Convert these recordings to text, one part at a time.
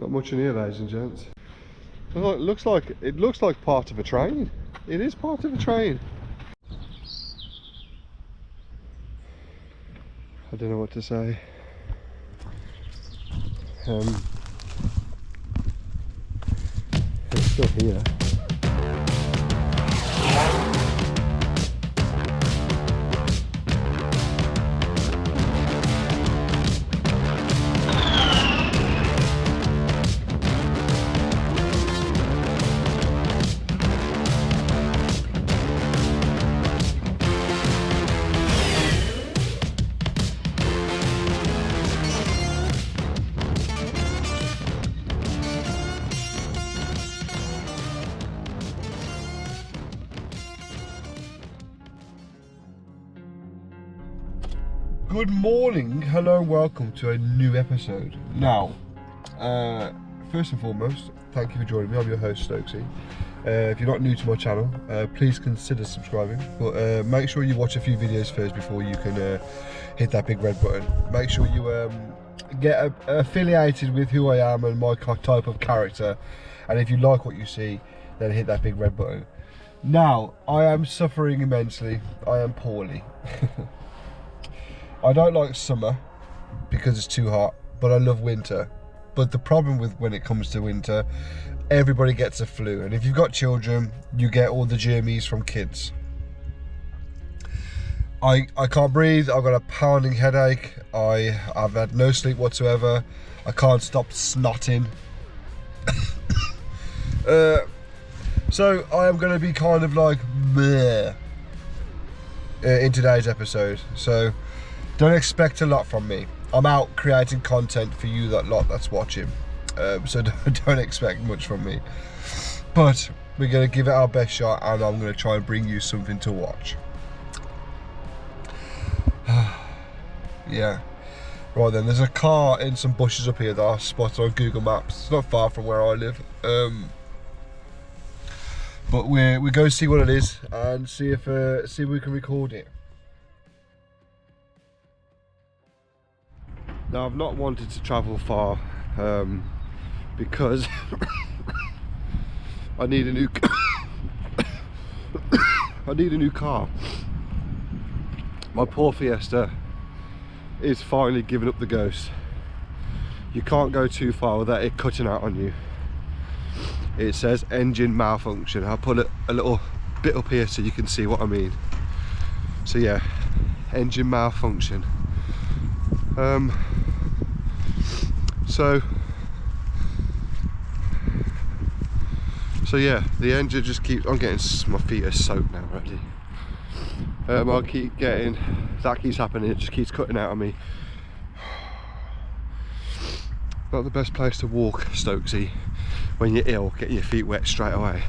Not much in here, ladies and gents. It looks like part of a train. It is part of a train. I don't know what to say. It's still here. Good morning, hello and welcome to a new episode. Now, first and foremost, thank you for joining me. I'm your host, Stokesy. If you're not new to my channel, please consider subscribing. But make sure you watch a few videos first before you can hit that big red button. Make sure you get affiliated with who I am and my type of character. And if you like what you see, then hit that big red button. Now, I am suffering immensely. I am poorly. I don't like summer because it's too hot, but I love winter. But the problem with when it comes to winter, everybody gets a flu, and if you've got children, you get all the germs from kids. I can't breathe. I've got a pounding headache. I've had no sleep whatsoever. I can't stop snotting. So I am going to be kind of like bleh in today's episode. So don't expect a lot from me. I'm out creating content for you that's watching. So don't expect much from me. But we're going to give it our best shot, and I'm going to try and bring you something to watch. Yeah. Right then, there's a car in some bushes up here that I spotted on Google Maps. It's not far from where I live. But we're going to see what it is and see if we can record it. Now, I've not wanted to travel far because I need a new car. My poor Fiesta is finally giving up the ghost. You can't go too far without it cutting out on you. It says engine malfunction. I'll put a little bit up here so you can see what I mean. So yeah, engine malfunction. So yeah, the engine just keeps, my feet are soaked now already. I'll keep getting, that keeps happening, it just keeps cutting out on me. Not the best place to walk, Stokesy, when you're ill, getting your feet wet straight away.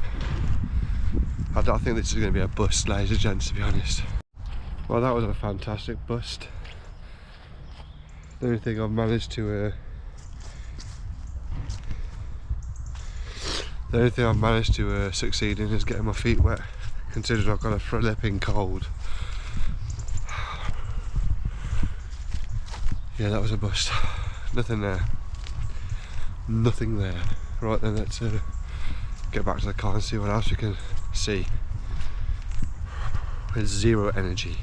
I think this is going to be a bust, ladies and gents, to be honest. Well, that was a fantastic bust. The only thing I've managed to succeed in is getting my feet wet, considering I've got a flipping cold. Yeah, that was a bust. Nothing there. Nothing there. Right then, let's get back to the car and see what else we can see. With zero energy.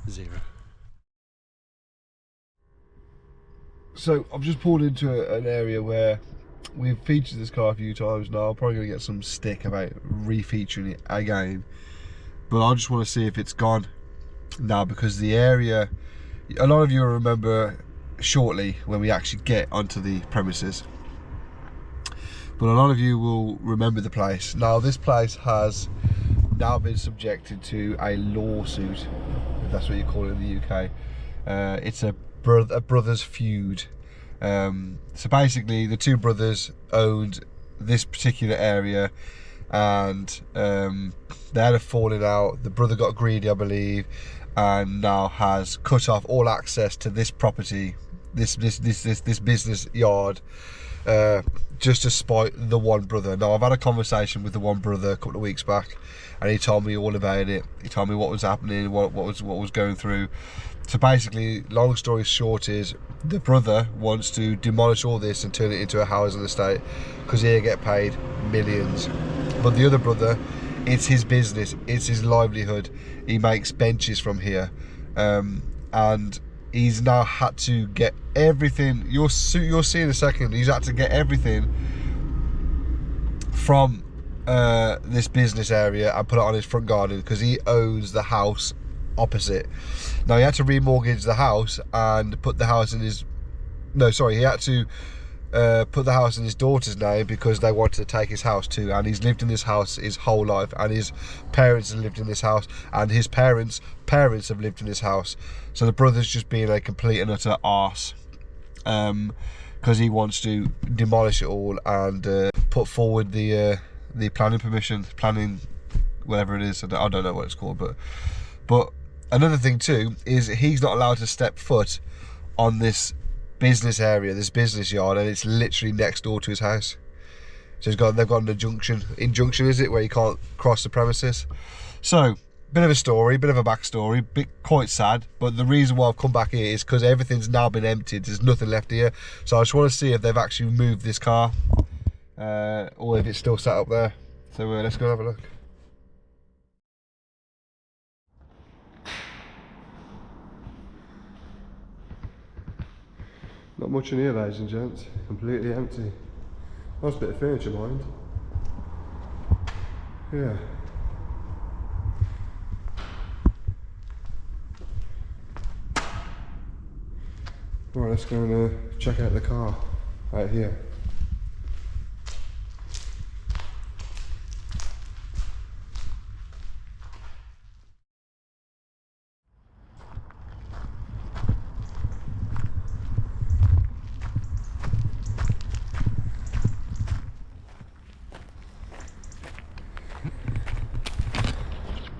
Zero. So I've just pulled into an area where we've featured this car a few times now. I'm probably going to get some stick about re-featuring it again, but I just want to see if it's gone now, because the area, a lot of you will remember shortly when we actually get onto the premises, but a lot of you will remember the place. Now, this place has now been subjected to a lawsuit, if that's what you call it in the UK. It's a brother's feud. So basically, the two brothers owned this particular area, and they had a falling out. The brother got greedy, I believe, and now has cut off all access to this property, this business yard, just to spite the one brother. Now, I've had a conversation with the one brother a couple of weeks back, and he told me all about it. He told me what was happening, what was going through. So basically, long story short is, the brother wants to demolish all this and turn it into a housing estate because he'll get paid millions. But the other brother, it's his business, it's his livelihood. He makes benches from here, and he's now had to get everything. You'll see in a second. He's had to get everything from this business area and put it on his front garden because he owns the house opposite. Now, he had to remortgage the house and put the house in his... No, sorry, he had to put the house in his daughter's name because they wanted to take his house too, and he's lived in this house his whole life, and his parents have lived in this house, and his parents have lived in this house. So the brother's just being a complete and utter arse, because he wants to demolish it all and put forward the planning permission, whatever it is. I don't know what it's called, but another thing too is he's not allowed to step foot on this business area, this business yard, and it's literally next door to his house. So they've got an injunction, is it, where you can't cross the premises. So, bit of a story, bit of a backstory, quite sad. But the reason why I've come back here is because everything's now been emptied. There's nothing left here. So I just want to see if they've actually moved this car, or if it's still sat up there. So let's go have a look. Not much in here, ladies and gents. Completely empty. Nice bit of furniture, mind. Yeah. Right, let's go and check out the car out here.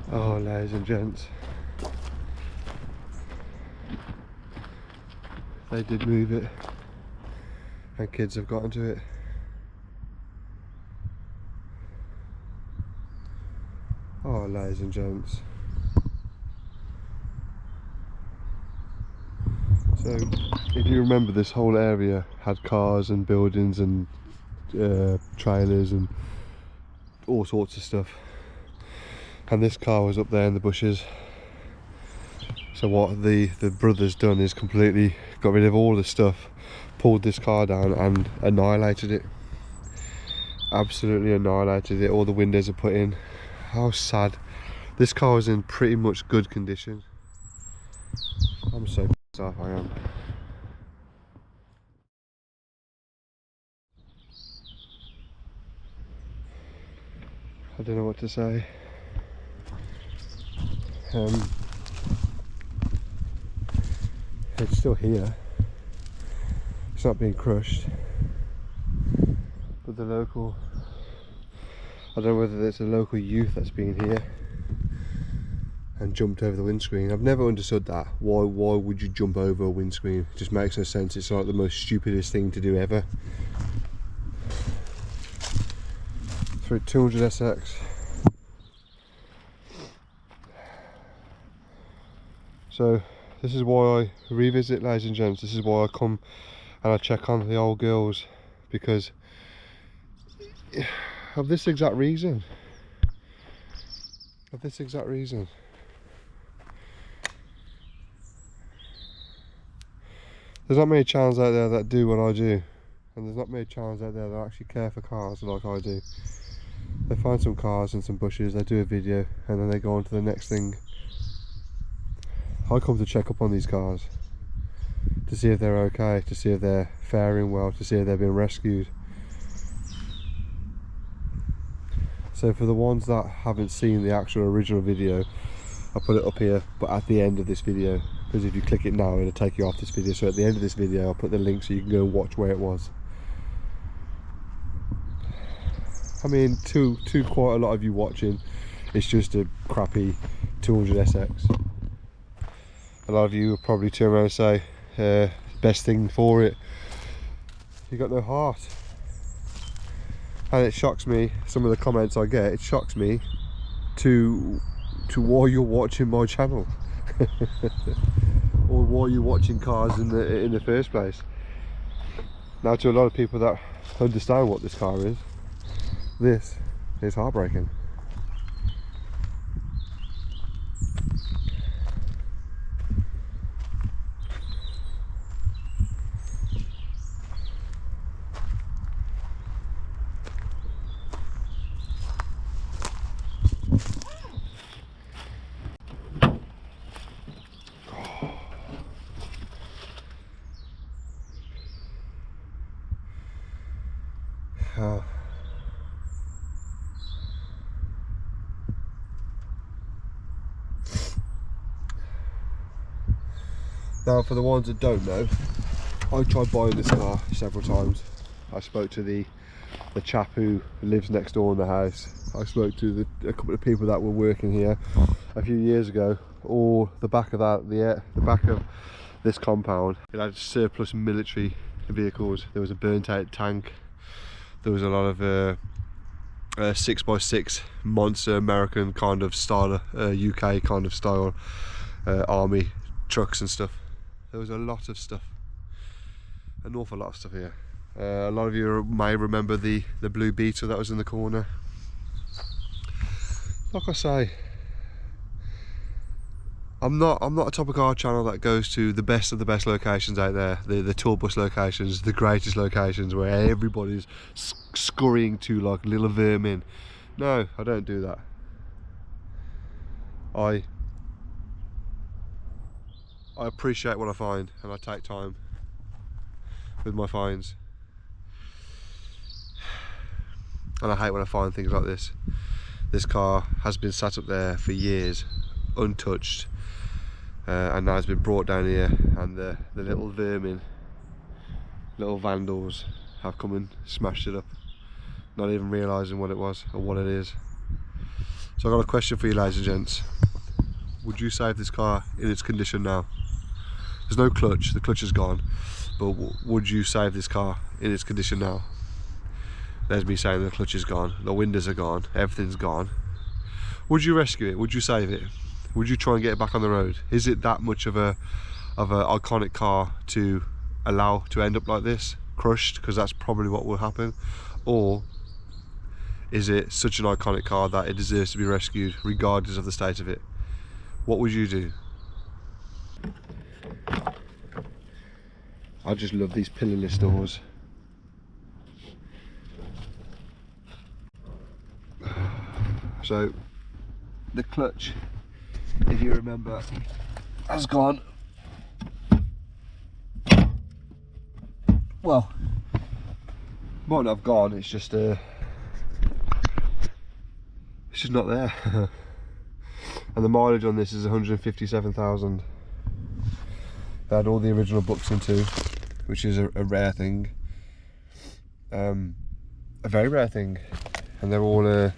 Oh, ladies and gents, they did move it, and kids have got into it. Oh, ladies and gents. So, if you remember, this whole area had cars and buildings and trailers and all sorts of stuff. And this car was up there in the bushes. So what the brother's done is completely got rid of all the stuff, pulled this car down and annihilated it. Absolutely annihilated it. All the windows are put in. How sad. This car was in pretty much good condition. I'm so pissed off, I am. I don't know what to say. It's still here. It's not being crushed. But the local, I don't know whether it's a local youth that's been here and jumped over the windscreen. I've never understood that. Why would you jump over a windscreen? It just makes no sense. It's like the most stupidest thing to do ever. Through 200 SX. So this is why I revisit, ladies and gents. This is why I come and I check on the old girls, because of this exact reason. There's not many channels out there that do what I do, and there's not many channels out there that actually care for cars like I do. They find some cars and some bushes, they do a video, and then they go on to the next thing. I come to check up on these cars to see if they're okay, to see if they're faring well, to see if they're being rescued. So for the ones that haven't seen the actual original video, I'll put it up here, but at the end of this video, because if you click it now it'll take you off this video. So at the end of this video I'll put the link so you can go and watch where it was. I mean, to quite a lot of you watching, it's just a crappy 200 SX. A lot of you will probably turn around and say best thing for it, You got no heart. And it shocks me, some of the comments I get, it shocks me to why you're watching my channel. Or why you're watching cars in the first place. Now, to a lot of people that understand what this car is, this is heartbreaking. Now, for the ones that don't know, I tried buying this car several times. I spoke to the chap who lives next door in the house. I spoke to a couple of people that were working here a few years ago. Or the back of that, the back of this compound, it had surplus military vehicles. There was a burnt out tank. There was a lot of 6x6 monster American kind of style, UK kind of style army trucks and stuff. There was a lot of stuff, an awful lot of stuff here. A lot of you may remember the blue Beetle that was in the corner. Like I say, I'm not a top of car channel that goes to the best of the best locations out there, the tour bus locations, the greatest locations where everybody's scurrying to like little vermin. No, I don't do that. I appreciate what I find, and I take time with my finds. And I hate when I find things like this. This car has been sat up there for years, untouched, and now it's been brought down here, and the little vermin, little vandals, have come and smashed it up, not even realising what it was or what it is. So I've got a question for you, ladies and gents. Would you save this car in its condition now? There's no clutch, the clutch is gone, but would you save this car in its condition now? There's me saying the clutch is gone, the windows are gone, everything's gone. Would you rescue it? Would you save it? Would you try and get it back on the road? Is it that much of a iconic car to allow to end up like this, crushed? Because that's probably what will happen. Or is it such an iconic car that it deserves to be rescued regardless of the state of it? What would you do? I just love these pillarless doors. So the clutch, if you remember, has gone. Well, might not have gone, it's just not there. And the mileage on this is 157,000. They had all the original books into, which is a rare thing, a very rare thing, and they're all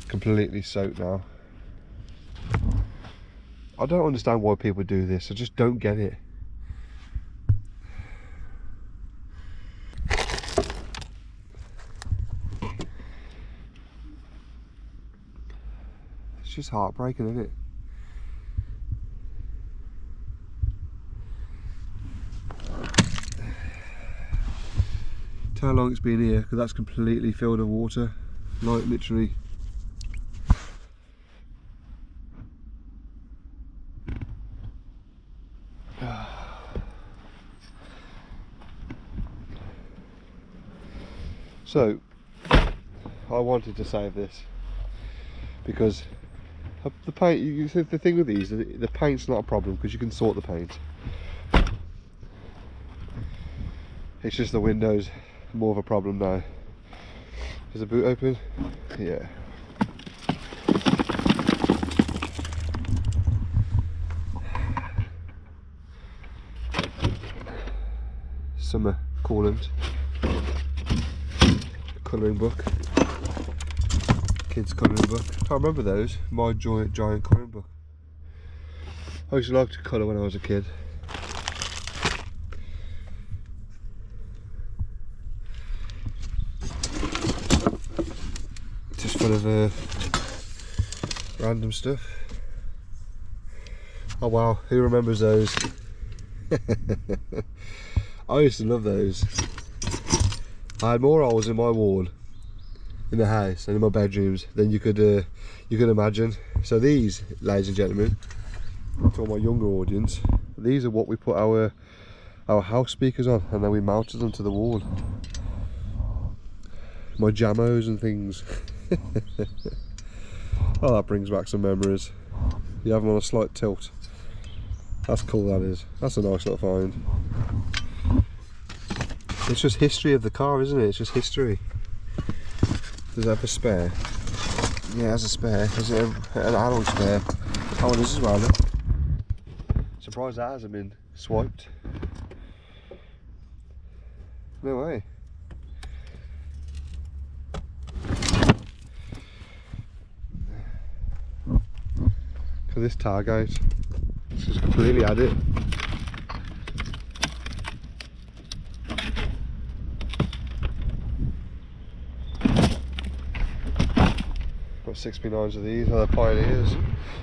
completely soaked now. I don't understand why people do this. I just don't get it. It's just heartbreaking, isn't it? How long it's been here, because that's completely filled with water, like literally. So I wanted to save this because the paint, the thing with these, the paint's not a problem because you can sort the paint. It's just the windows more of a problem now. Is the boot open? Yeah. Summer coolant. Colouring book. Kids colouring book. I remember those. My giant colouring book. I used to like to colour when I was a kid. full of random stuff. Oh wow, who remembers those? I used to love those. I had more holes in my wall in the house and in my bedrooms than you could imagine. So these, ladies and gentlemen, to all my younger audience, these are what we put our house speakers on, and then we mounted them to the wall. My jamos and things. Oh, that brings back some memories. You have them on a slight tilt. That's cool, that is. That's a nice little find. It's just history of the car, isn't it? It's just history. Does it have a spare? Yeah, it has a spare. Is it an alloy spare? Oh, it is as well, look. Surprised that hasn't been swiped. No way. Look at this tailgate. It's just completely had it. Got 6p9s of these. Oh, they're Pioneers.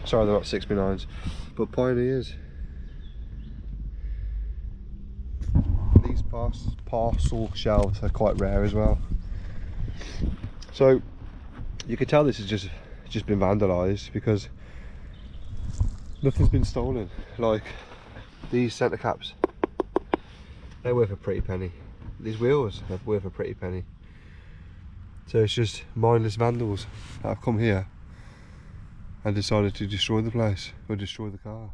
Sorry, they're not 6p9s, but Pioneers. These parcel shelves are quite rare as well. So you can tell this has just been vandalised because nothing's been stolen. Like these centre caps, they're worth a pretty penny. These wheels are worth a pretty penny. So it's just mindless vandals that have come here and decided to destroy the place or destroy the car.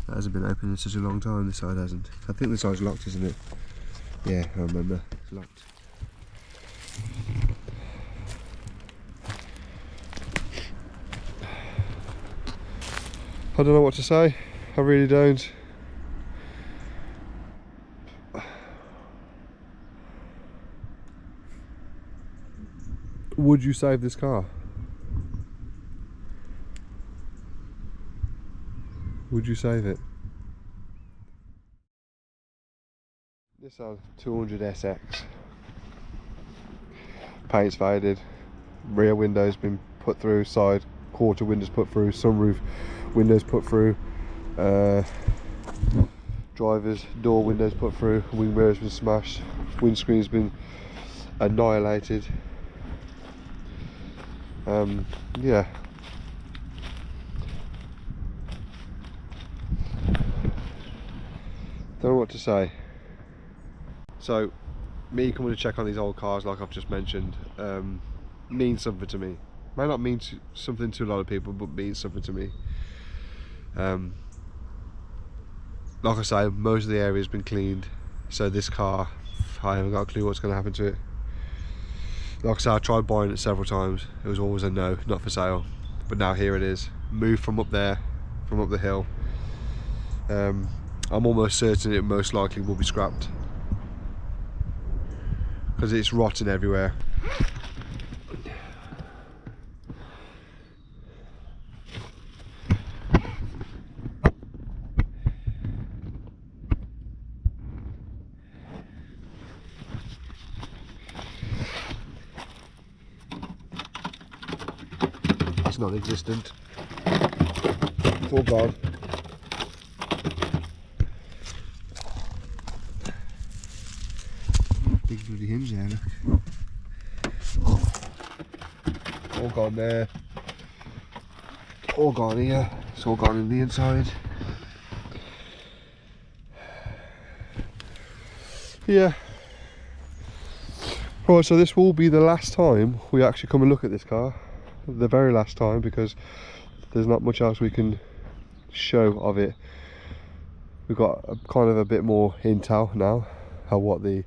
That hasn't been open in such a long time, this side hasn't. I think this side's locked, isn't it? Yeah, I remember, it's locked. I don't know what to say, I really don't. Would you save this car? Would you save it? Nissan 200 SX. Paint's faded, rear window's been put through, side quarter windows put through, sunroof windows put through, driver's door windows put through, wing mirror's been smashed, windscreen's been annihilated. Yeah. Don't know what to say. So, me coming to check on these old cars, like I've just mentioned, means something to me. May not mean something to a lot of people, but means something to me. Like I say, most of the area's been cleaned, so this car, I haven't got a clue what's going to happen to it. Like I said, I tried buying it several times. It was always a no, not for sale. But now here it is, moved from up there, from up the hill. I'm almost certain it most likely will be scrapped because it's rotten everywhere. It's non-existent. Oh God. Big bloody hinge there, look. All gone there. All gone here. It's all gone in the inside. Yeah. Right, so this will be the last time we actually come and look at this car. The very last time, because there's not much else we can show of it. We've got kind of a bit more intel now of what the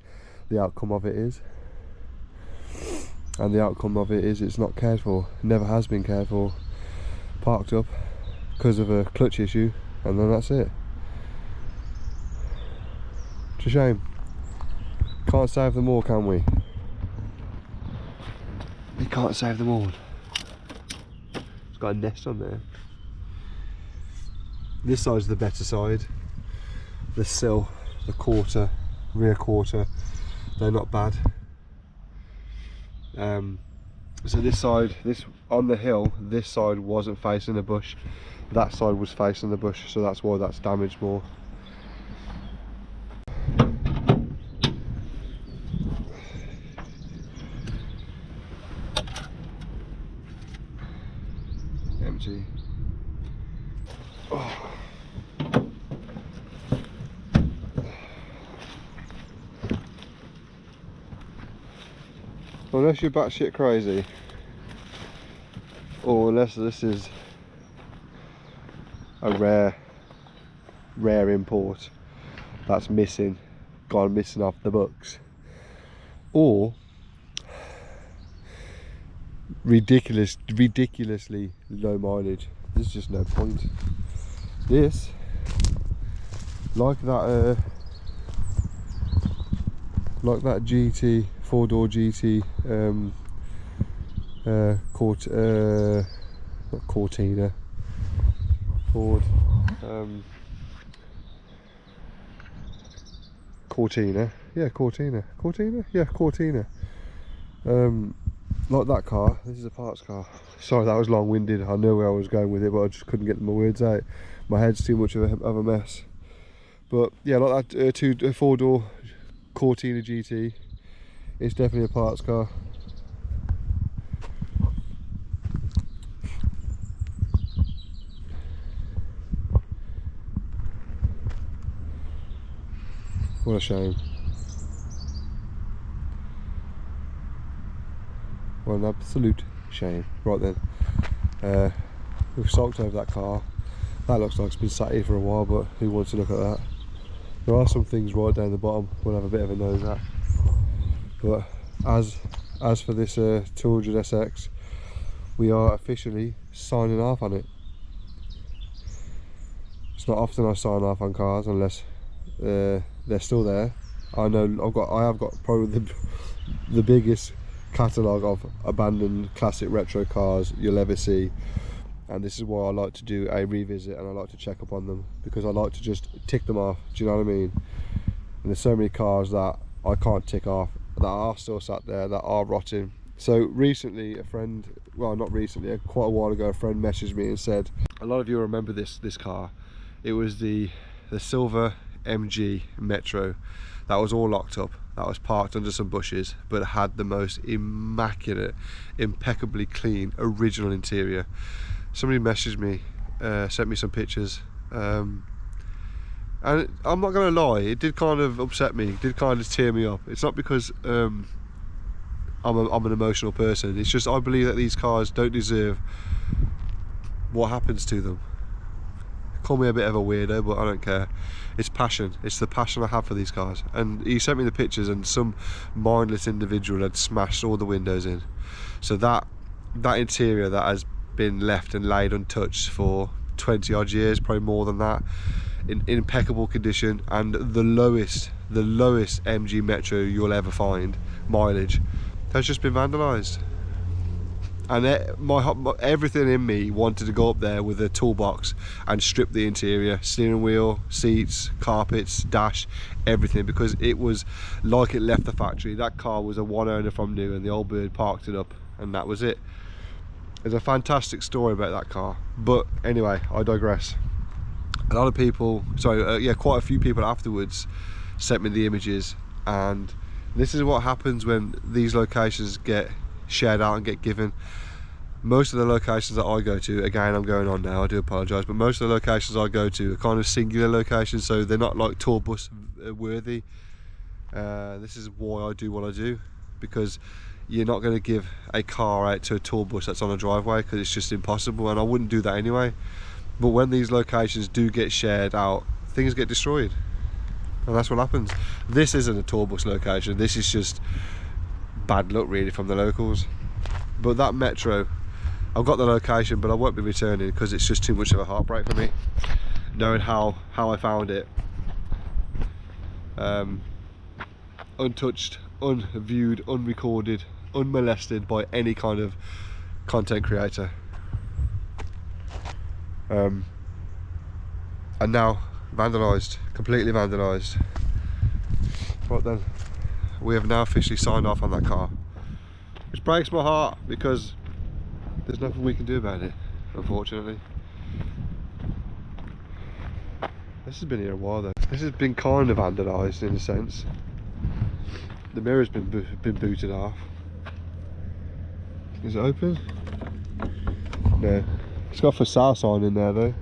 outcome of it is, and the outcome of it is it's not cared for, never has been cared for, parked up because of a clutch issue, and then that's it. It's a shame. Can't save them all, can we? We can't save them all. It's got a nest on there. This side's the better side. The sill, the quarter, rear quarter, they're not bad. So this side, this on the hill, this side wasn't facing the bush, that side was facing the bush, so that's why that's damaged more. Empty. Oh. Unless you're batshit crazy, or unless this is a rare import that's gone missing off the books, or ridiculously low mileage. There's just no point. This, like that GT 4-door GT not Cortina, Ford Cortina, yeah, Cortina, like that car. This is a parts car. Sorry, that was long-winded. I know where I was going with it, but I just couldn't get my words out. My head's too much of a mess. But yeah, like that 4-door Cortina GT, it's definitely a parts car. What a shame. What an absolute shame. Right then, we've sulked over that car. That looks like it's been sat here for a while, but who wants to look at that? There are some things right down the bottom we'll have a bit of a nose at. But as for this 200 SX, we are officially signing off on it. It's not often I sign off on cars unless they're still there. I know I have got probably the biggest catalogue of abandoned classic retro cars you'll ever see, and this is why I like to do a revisit, and I like to check up on them, because I like to just tick them off. Do you know what I mean? And there's so many cars that I can't tick off that are still sat there, that are rotting. So recently, a friend, well, not recently, quite a while ago, a friend messaged me and said, a lot of you remember this car. It was the silver MG Metro that was all locked up, that was parked under some bushes, but had the most immaculate, impeccably clean original interior. Somebody messaged me, sent me some pictures, and I'm not gonna lie, it did kind of upset me, it did kind of tear me up. It's not because I'm an emotional person, it's just I believe that these cars don't deserve what happens to them. Call me a bit of a weirdo, but I don't care. It's passion. It's the passion I have for these cars. And he sent me the pictures, and some mindless individual had smashed all the windows in. So that interior that has been left and laid untouched for 20 odd years, probably more than that, in impeccable condition, and the lowest MG Metro you'll ever find mileage, has just been vandalised. And everything in me wanted to go up there with a toolbox and strip the interior, steering wheel, seats, carpets, dash, everything, because it was like it left the factory. That car was a one owner from new, and the old bird parked it up, and that was it. There's a fantastic story about that car, but anyway, I digress. A lot of people, quite a few people afterwards sent me the images, and this is what happens when these locations get shared out and get given. Most of the locations that I go to, again I'm going on now, I do apologise, but most of the locations I go to are kind of singular locations, so they're not like tour bus worthy. This is why I do what I do, because you're not going to give a car out to a tour bus that's on a driveway, because it's just impossible, and I wouldn't do that anyway. But when these locations do get shared out, things get destroyed, and that's what happens. This isn't a tour bus location, this is just bad luck really from the locals. But that Metro, I've got the location, but I won't be returning because it's just too much of a heartbreak for me, knowing how I found it. Untouched, unviewed, unrecorded, unmolested by any kind of content creator. And now vandalised, completely vandalised. Right then, we have now officially signed off on that car, which breaks my heart because there's nothing we can do about it, unfortunately. This has been here a while though. This has been kind of vandalised in a sense. The mirror's been booted off. Is it open? No. It's got a for sale sign in there though.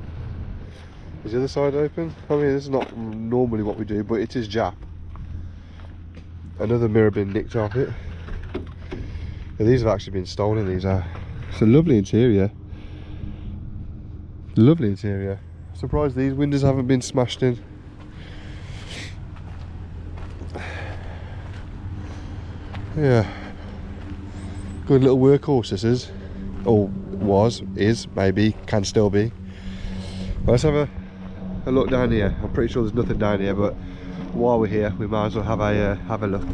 Is the other side open? I mean, this is not normally what we do, but it is Jap. Another mirror been nicked off it. Yeah, these have actually been stolen, these are. It's a lovely interior. Lovely interior. Surprised these windows haven't been smashed in. Yeah. Good little workhorse this is. Or was, is, maybe, can still be. Well, let's have a look down here. I'm pretty sure there's nothing down here, but while we're here we might as well have a look.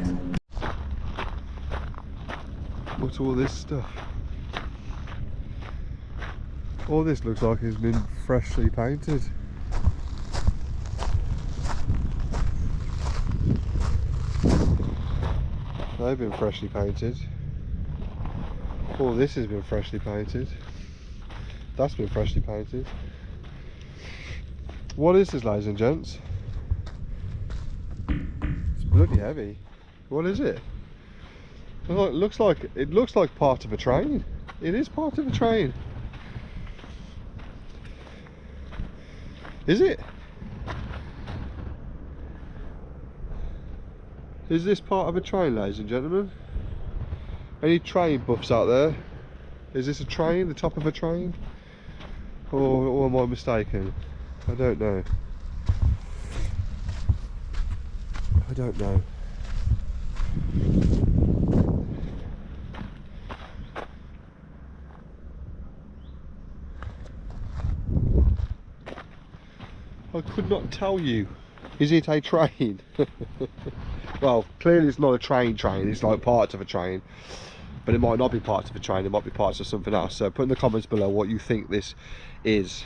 What's all this stuff? All this looks like it's been freshly painted. They've been freshly painted. All this has been freshly painted. That's been freshly painted. What is this, ladies and gents? It's bloody heavy. What is it? It looks like part of a train. It is part of a train. Is it? Is this part of a train, ladies and gentlemen? Any train buffs out there? Is this a train, the top of a train? Or am I mistaken? I don't know. I don't know. I could not tell you. Is it a train? Well, clearly it's not a train, it's like parts of a train. But it might not be parts of a train, it might be parts of something else. So put in the comments below what you think this is.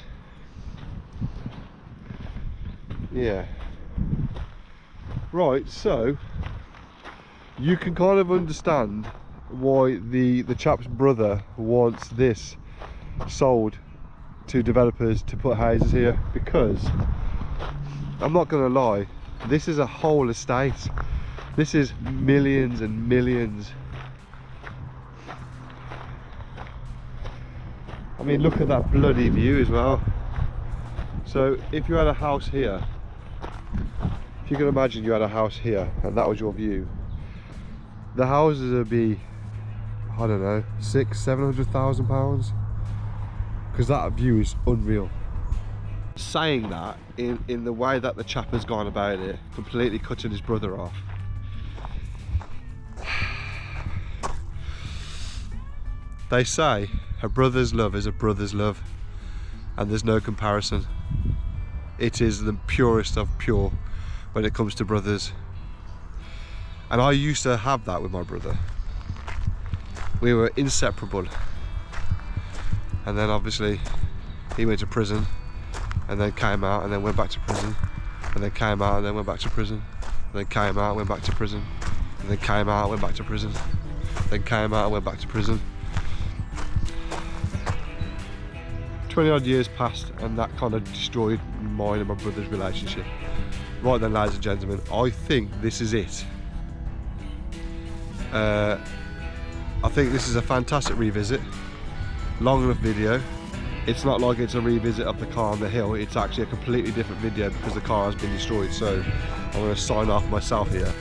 Yeah. Right, so you can kind of understand why the chap's brother wants this sold to developers to put houses here, because I'm not gonna lie, this is a whole estate. This is millions and millions. I mean, look at that bloody view as well. So if you had a house here, if you can imagine you had a house here and that was your view, the houses would be, I don't know, £600,000-700,000, because that view is unreal. Saying that in the way that the chap has gone about it, completely cutting his brother off, they say a brother's love is a brother's love, and there's no comparison. It is the purest of pure when it comes to brothers. And I used to have that with my brother. We were inseparable. And then obviously he went to prison, and then came out, and then went back to prison, and then came out, and then went back to prison, and then came out, went back to prison, and then came out, went back to prison, then came out, went back to prison. 20 odd years passed, and that kind of destroyed mine and my brother's relationship. Right then, ladies and gentlemen, I think this is it. I think this is a fantastic revisit. Long enough video. It's not like it's a revisit of the car on the hill, it's actually a completely different video because the car has been destroyed. So I'm going to sign off myself here.